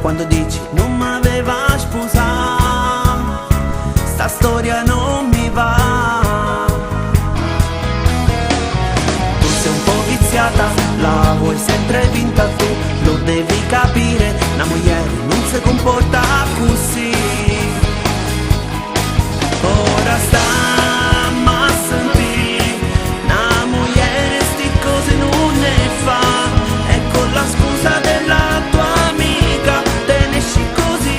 quando dici non m'aveva sposato, sta storia non mi va. Tu sei un po' viziata, la vuoi sempre vinta tu, lo devi capire, una moglie non si comporta così. Ora stiamo a sentire, una moglie sti cose non ne fa, e con la scusa della tua amica te ne esci così.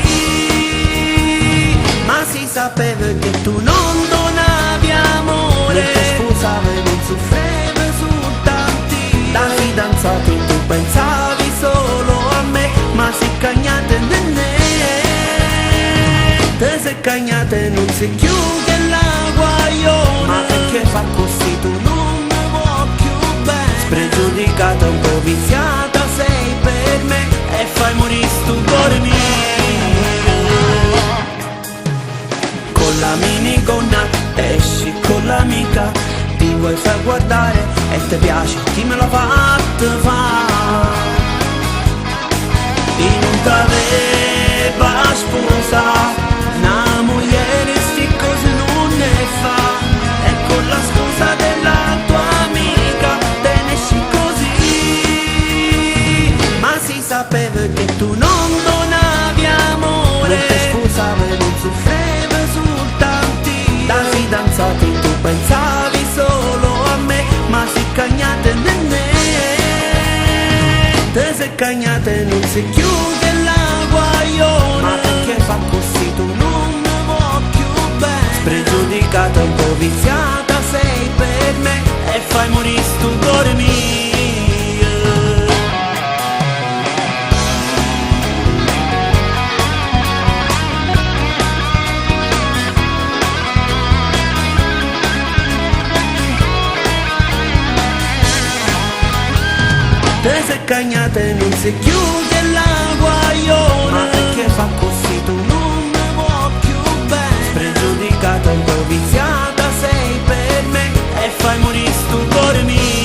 Ma si sapeva che tu non donavi amore, non ti sposavi, non soffrivi soltanto, da fidanzato tu pensavi solo a me, ma si cagnate nenne, te sei cagnate non si chiude la guaglione, ma perché fa così tu non mi vuoi più bene, spregiudicata un po' viziata sei per me, e fai morire sto cuore mio. Con la minigonna esci con l'amica, ti vuoi far guardare e ti piace, chi me l'ha fatto fare, e non t'aveva sposato, una moglie sti cose non ne fa, e con la scusa della tua amica te ne esci così. Ma si sapeva che tu non donavi amore, non ti sposavi, non soffrivi soltanto, da fidanzato tu pensavi solo a me, ma si cagnate nenne, te sei cagnate non si chiude la guaglione, ma perché fa così tu non mi vuoi più bene, spregiudicata un po' viziata sei per me, e fai morire sto cuore mio. Te sei cagnate non si chiude la guaglione, ma perché fa così tu non mi vuoi più bene, spregiudicata un po' viziata sei per me, e fai morire sto cuore mio.